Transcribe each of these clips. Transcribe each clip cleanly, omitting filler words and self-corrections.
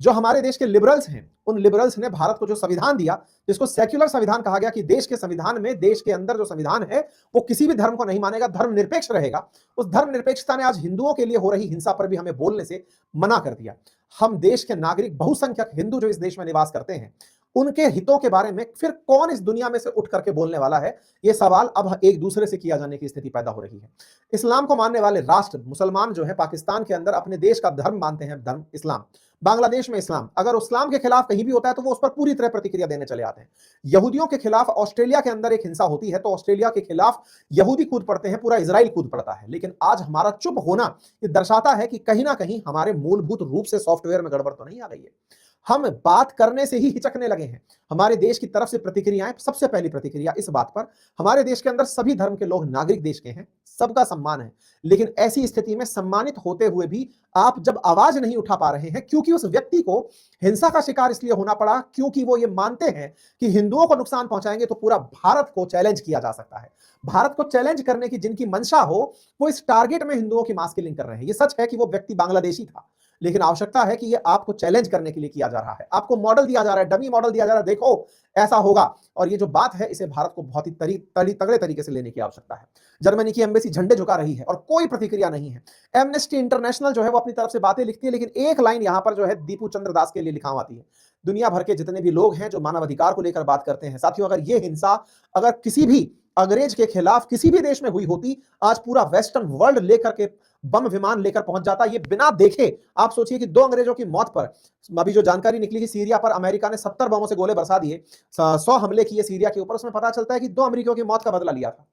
जो हमारे देश के लिबरल्स हैं, उन लिबरल्स ने भारत को जो संविधान दिया, जिसको सेक्युलर संविधान कहा गया कि देश के संविधान में, देश के अंदर जो संविधान है, वो किसी भी धर्म को नहीं मानेगा, धर्मनिरपेक्ष रहेगा। उस धर्मनिरपेक्षता ने आज हिंदुओं के लिए हो रही हिंसा पर भी हमें बोलने से मना कर दिया। हम देश के नागरिक, बहुसंख्यक हिंदू जो इस देश में निवास करते हैं, उनके हितों के बारे में फिर कौन इस दुनिया में से उठ करके बोलने वाला है? ये सवाल अब एक दूसरे से किया जाने की स्थिति पैदा हो रही है। इस्लाम को मानने वाले राष्ट्र, मुसलमान जो है पाकिस्तान के अंदर अपने देश का धर्म मानते हैं, धर्म इस्लाम। बांग्लादेश में इस्लाम, अगर इस्लाम के खिलाफ कहीं भी होता है तो वो उस पर पूरी तरह प्रतिक्रिया देने चले आते हैं। यहूदियों के खिलाफ ऑस्ट्रेलिया के अंदर एक हिंसा होती है तो ऑस्ट्रेलिया के खिलाफ यहूदी कूद पड़ते हैं, पूरा इजराइल कूद पड़ता है। लेकिन आज हमारा चुप होना ये दर्शाता है कि कहीं ना कहीं हमारे मूलभूत रूप से सॉफ्टवेयर में गड़बड़ तो नहीं आ गई है। हम बात करने से ही हिचकने लगे हैं। हमारे देश की तरफ से प्रतिक्रियाएं, सबसे पहली प्रतिक्रिया इस बात पर, हमारे देश के अंदर सभी धर्म के लोग नागरिक देश के हैं, सबका सम्मान है। लेकिन ऐसी स्थिति में सम्मानित होते हुए भी आप जब आवाज नहीं उठा पा रहे हैं, क्योंकि उस व्यक्ति को हिंसा का शिकार इसलिए होना पड़ा क्योंकि वो ये मानते हैं कि हिंदुओं को नुकसान पहुंचाएंगे तो पूरा भारत को चैलेंज किया जा सकता है। भारत को चैलेंज करने की जिनकी मंशा हो, वो इस टारगेट में हिंदुओं की मास किलिंग कर रहे हैं। ये सच है कि वो व्यक्ति बांग्लादेशी था, लेकिन आवश्यकता है कि ये आपको चैलेंज करने के लिए किया जा रहा है, आपको मॉडल दिया जा रहा है, डमी मॉडल दिया जा रहा है, देखो ऐसा होगा। और ये जो बात है, इसे भारत को बहुत ही तगड़े तरीके से लेने की आवश्यकता है। जर्मनी की एम्बेसी झंडे झुका रही है और कोई प्रतिक्रिया नहीं है। एमनेस्टी इंटरनेशनल जो है वो अपनी तरफ से बातें लिखती है, लेकिन एक लाइन यहां पर जो है दीपू चंद्र दास के लिए लिखा आती है। दुनिया भर के जितने भी लोग हैं जो मानवाधिकार को लेकर बात करते हैं, साथियों, अगर ये हिंसा अगर किसी भी अंग्रेज के खिलाफ किसी भी देश में हुई होती, आज पूरा वेस्टर्न वर्ल्ड लेकर के बम विमान लेकर पहुंच जाता, ये बिना देखे। आप सोचिए कि 2 अंग्रेजों की मौत पर, अभी जो जानकारी निकली कि सीरिया पर अमेरिका ने 70 बमों से गोले बरसा दिए, 100 हमले किए सीरिया के ऊपर, उसमें पता चलता है कि 2 अमेरिकियों की मौत का बदला लिया था।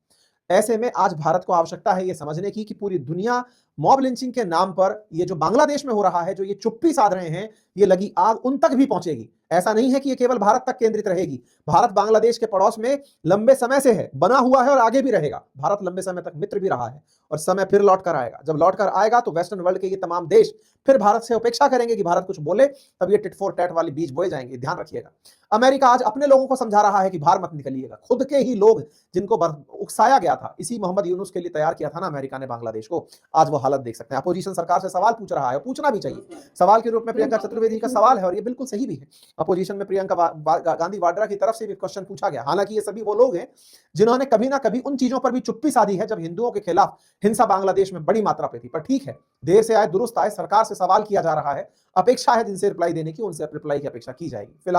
ऐसे में आज भारत को आवश्यकता है ये समझने की कि पूरी दुनिया मॉब लिंचिंग के नाम पर, ये जो बांग्लादेश में हो रहा है, जो ये चुप्पी साध रहे हैं, ये लगी आग उन तक भी पहुंचेगी। ऐसा नहीं है कि ये केवल भारत तक केंद्रित रहेगी। भारत बांग्लादेश के पड़ोस में लंबे समय से है, बना हुआ है और आगे भी रहेगा। भारत लंबे समय तक मित्र भी रहा है और समय फिर लौट कर आएगा। जब लौट कर आएगा तो वेस्टर्न वर्ल्ड के ये तमाम देश फिर भारत से अपेक्षा करेंगे कि भारत कुछ बोले, तब ये टिट फॉर टैट वाली बीज बोए जाएंगे, ध्यान रखिएगा। अमेरिका आज अपने लोगों को समझा रहा है कि बाहर मत निकलिएगा। खुद के ही लोग जिनको उकसाया गया था, इसी मोहम्मद यूनुस के लिए तैयार किया था ना अमेरिका ने बांग्लादेश को, आज वो हालत देख सकते हैं। अपोजिशन सरकार से सवाल पूछ रहा है, पूछना भी चाहिए। सवाल के रूप में प्रियंका चतुर्वेदी का सवाल है और ये बिल्कुल सही भी है। अपोजिशन में प्रियंका गांधी वाड्रा की तरफ से भी क्वेश्चन पूछा गया। हालांकि ये सभी वो लोग हैं जिन्होंने कभी ना कभी उन चीजों पर भी चुप्पी साधी है जब हिंदुओं के खिलाफ हिंसा बांग्लादेश में बड़ी मात्रा पे थी। पर ठीक है, देर से आए दुरुस्त आए, सरकार से सवाल किया जा रहा है, अपेक्षा है जिनसे रिप्लाई देने की, उनसे रिप्लाई की अपेक्षा की जाएगी। फिलहाल